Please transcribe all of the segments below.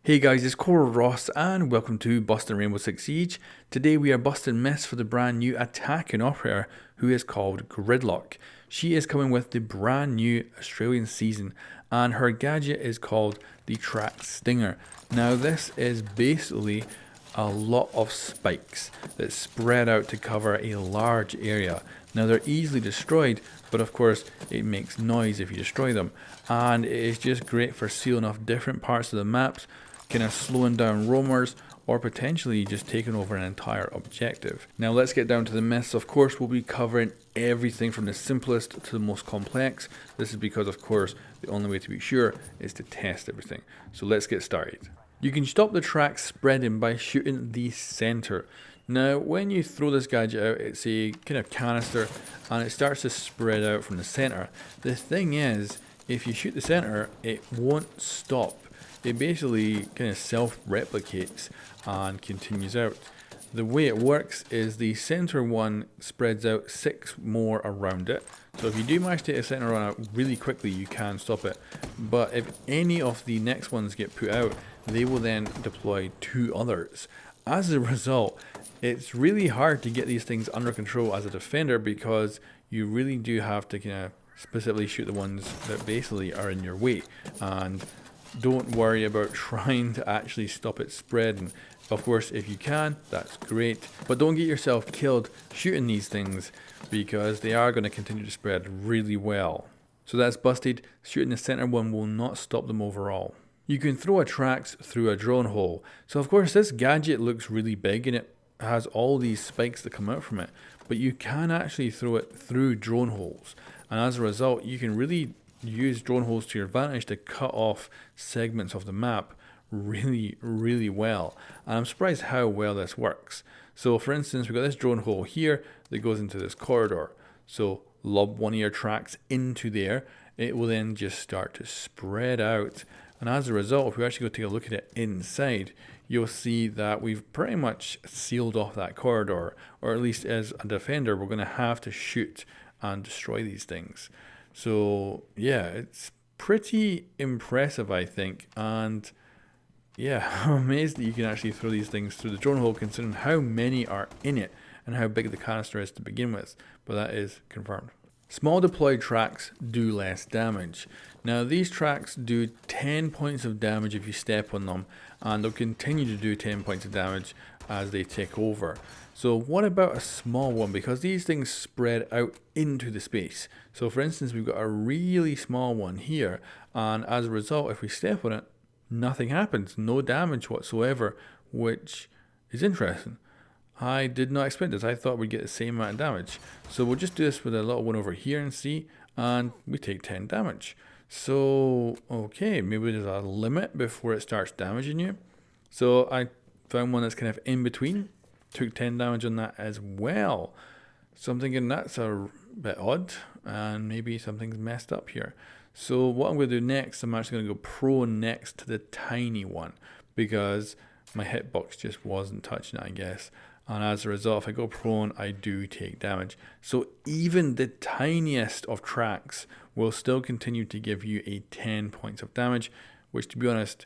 Hey guys, it's Coral Ross and welcome to Busting Rainbow Six Siege. Today we are busting myths for the brand new attacking operator who is called Gridlock. She is coming with the brand new Australian season and her gadget is called the TRAX Stinger. Now this is basically a lot of spikes that spread out to cover a large area. Now they're easily destroyed, but of course it makes noise if you destroy them, and it is just great for sealing off different parts of the maps, kind of slowing down roamers, or potentially just taking over an entire objective. Now let's get down to the myths. Of course we'll be covering everything from the simplest to the most complex. This is because of course the only way to be sure is to test everything. So let's get started. You can stop the TRAX spreading by shooting the center. Now when you throw this gadget out, it's a kind of canister and it starts to spread out from the center. The thing is, if you shoot the center, it won't stop. It basically kind of self-replicates and continues out. The way it works is the center one spreads out 6 more around it. So if you do manage to take a center one out really quickly, you can stop it. But if any of the next ones get put out, they will then deploy 2 others. As a result, it's really hard to get these things under control as a defender because you really do have to kind of specifically shoot the ones that basically are in your way. And don't worry about trying to actually stop it spreading. Of course, if you can, that's great. But don't get yourself killed shooting these things because they are going to continue to spread really well. So that's busted. Shooting the center one will not stop them overall. You can throw a TRAX through a drone hole. So of course this gadget looks really big and it has all these spikes that come out from it. But you can actually throw it through drone holes. And as a result, you can really use drone holes to your advantage to cut off segments of the map really well. And I'm surprised how well this works. So for instance, we've got this drone hole here that goes into this corridor. So lob one of your TRAX into there, it will then just start to spread out. And as a result, if we actually go take a look at it inside, you'll see that we've pretty much sealed off that corridor, or at least as a defender, we're going to have to shoot and destroy these things. So yeah, it's pretty impressive, I think, and yeah, I'm amazed that you can actually throw these things through the drone hole considering how many are in it and how big the canister is to begin with, but that is confirmed. Small deployed TRAX do less damage. Now these TRAX do 10 points of damage if you step on them, and they'll continue to do 10 points of damage as they take over. So what about a small one? Because these things spread out into the space. So for instance, we've got a really small one here, and as a result, if we step on it, nothing happens, no damage whatsoever, which is interesting. I did not expect this. I thought we'd get the same amount of damage. So we'll just do this with a little one over here and see, and we take 10 damage. So, okay, maybe there's a limit before it starts damaging you. So I found one that's kind of in between. Took 10 damage on that as well. So I'm thinking that's a bit odd, and maybe something's messed up here. So what I'm going to do next, I'm actually going to go prone next to the tiny one, because my hitbox just wasn't touching it, I guess. And as a result, if I go prone, I do take damage. So even the tiniest of TRAX will still continue to give you a 10 points of damage, which to be honest,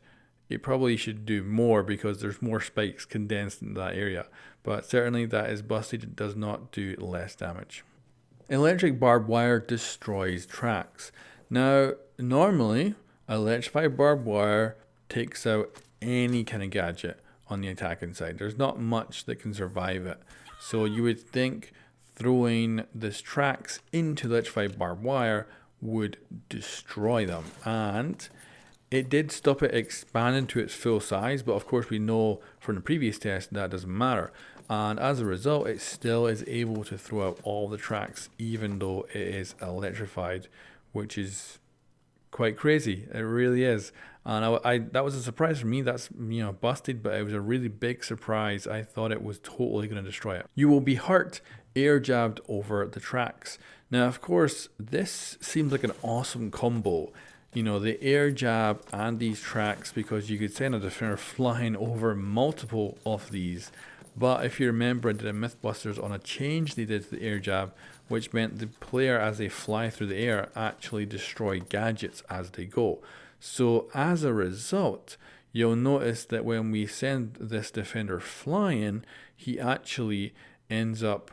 it probably should do more because there's more spikes condensed in that area. But certainly that is busted, it does not do less damage. Electric barbed wire destroys TRAX. Now, normally, electrified barbed wire takes out any kind of gadget on the attacking side. There's not much that can survive it. So you would think throwing this TRAX into electrified barbed wire would destroy them. And it did stop it expanding to its full size, but of course we know from the previous test that doesn't matter. And as a result, it still is able to throw out all the TRAX even though it is electrified, which is quite crazy. It really is. And I that was a surprise for me. That's, busted, but it was a really big surprise. I thought it was totally going to destroy it. You will be hurt air jabbed over the TRAX. Now, of course, this seems like an awesome combo. The air jab and these TRAX, because you could send a defender flying over multiple of these. But if you remember, I did a Mythbusters on a change they did to the air jab, which meant the player as they fly through the air actually destroy gadgets as they go. So as a result, you'll notice that when we send this defender flying, he actually ends up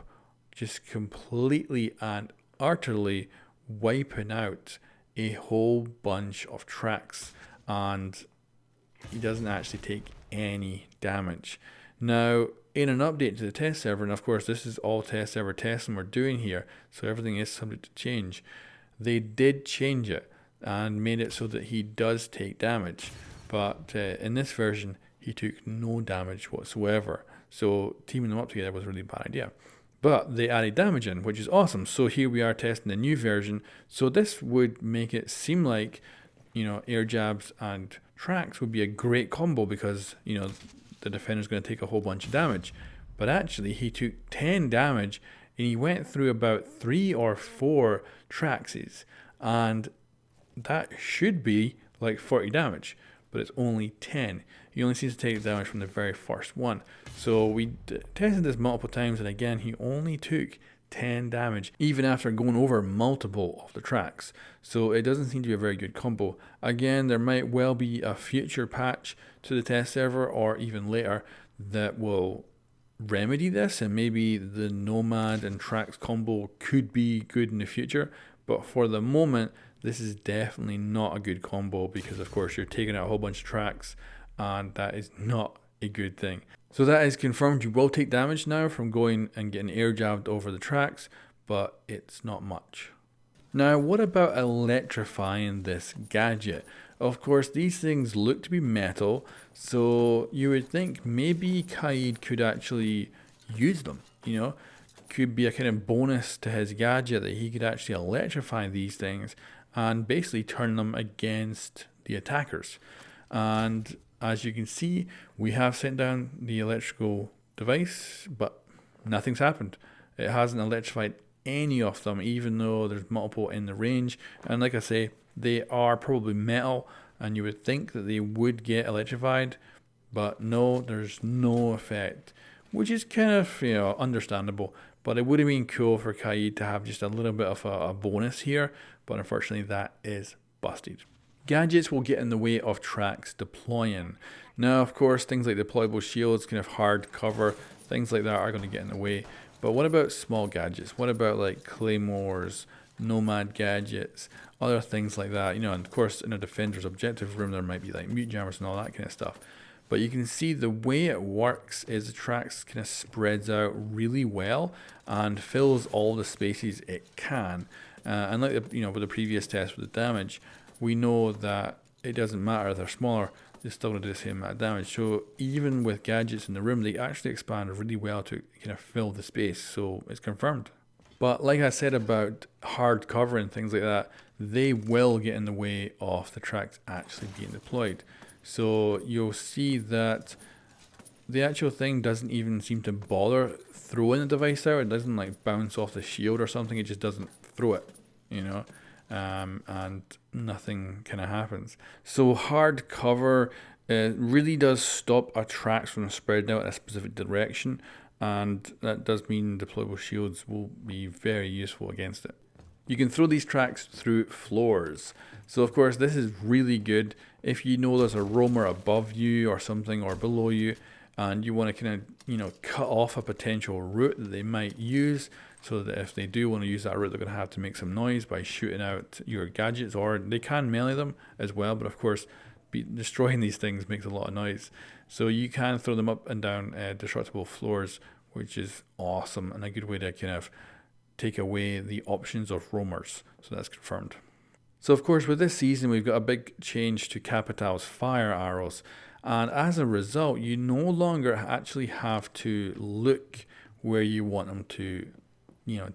just completely and utterly wiping out a whole bunch of TRAX, and he doesn't actually take any damage. Now, in an update to the test server, and of course this is all test server testing we're doing here, so everything is subject to change, they did change it and made it so that he does take damage. But in this version, he took no damage whatsoever. So teaming them up together was a really bad idea. But they added damage in, which is awesome. So here we are testing the new version. So this would make it seem like, air jabs and TRAX would be a great combo because, the defender's going to take a whole bunch of damage. But actually, he took 10 damage and he went through about 3 or 4 TRAXes. And that should be like 40 damage, but it's only 10. He only seems to take damage from the very first one. So we tested this multiple times, and again, he only took 10 damage, even after going over multiple of the TRAX. So it doesn't seem to be a very good combo. Again, there might well be a future patch to the test server, or even later, that will remedy this, and maybe the Nomad and TRAX combo could be good in the future. But for the moment, this is definitely not a good combo because, of course, you're taking out a whole bunch of TRAX, and that is not a good thing. So that is confirmed. You will take damage now from going and getting air jabbed over the TRAX, but it's not much. Now, what about electrifying this gadget? Of course, these things look to be metal, so you would think maybe Kaid could actually use them, could be a kind of bonus to his gadget that he could actually electrify these things and basically turn them against the attackers. And as you can see, we have sent down the electrical device, but nothing's happened. It hasn't electrified any of them, even though there's multiple in the range. And like I say, they are probably metal, and you would think that they would get electrified, but no, there's no effect, which is kind of, understandable. But it would have been cool for Kaid to have just a little bit of a bonus here, but unfortunately that is busted. Gadgets will get in the way of TRAX deploying. Now, of course, things like deployable shields, kind of hard cover, things like that are going to get in the way. But what about small gadgets? What about like claymores, nomad gadgets, other things like that? And of course, in a defender's objective room, there might be like mute jammers and all that kind of stuff. But you can see the way it works is the TRAX kind of spreads out really well and fills all the spaces it can. And like with the previous test with the damage, we know that it doesn't matter if they're smaller, they're still going to do the same amount of damage. So even with gadgets in the room, they actually expand really well to kind of fill the space. So it's confirmed. But like I said about hard cover and things like that, they will get in the way of the TRAX actually being deployed. So you'll see that the actual thing doesn't even seem to bother throwing the device out. It doesn't like bounce off the shield or something. It just doesn't throw it, and nothing kind of happens. So hard cover really does stop a TRAX from spreading out in a specific direction, and that does mean deployable shields will be very useful against it. You can throw these TRAX through floors. So of course this is really good if you know there's a roamer above you or something, or below you, and you want to kind of cut off a potential route that they might use, so that if they do want to use that route, they're going to have to make some noise by shooting out your gadgets, or they can melee them as well, but of course destroying these things makes a lot of noise. So you can throw them up and down destructible floors, which is awesome and a good way to kind of take away the options of roamers. So that's confirmed. So of course with this season we've got a big change to Capital's fire arrows, and as a result you no longer actually have to look where you want them to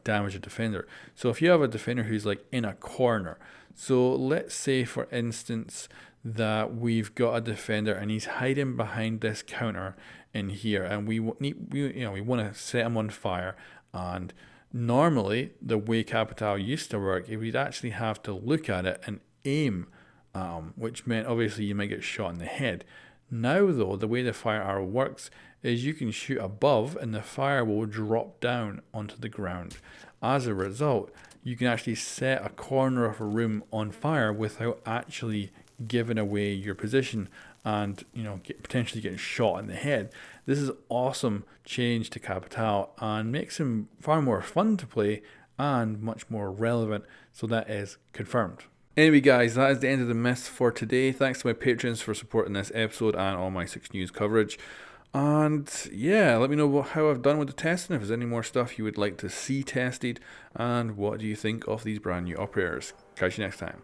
damage a defender. So if you have a defender who's like in a corner, so let's say for instance that we've got a defender and he's hiding behind this counter in here, and we want to set him on fire, and normally the way Capital used to work, we'd actually have to look at it and aim, which meant obviously you might get shot in the head. Now though, the way the fire arrow works is you can shoot above and the fire will drop down onto the ground. As a result, you can actually set a corner of a room on fire without actually giving away your position, and, you know, potentially getting shot in the head. This is awesome change to Capital and makes him far more fun to play and much more relevant. So that is confirmed. Anyway guys, that is the end of the myths for today. Thanks to my patrons for supporting this episode and all my 6 News coverage. And yeah, let me know how I've done with the testing, if there's any more stuff you would like to see tested, and what do you think of these brand new operators. Catch you next time.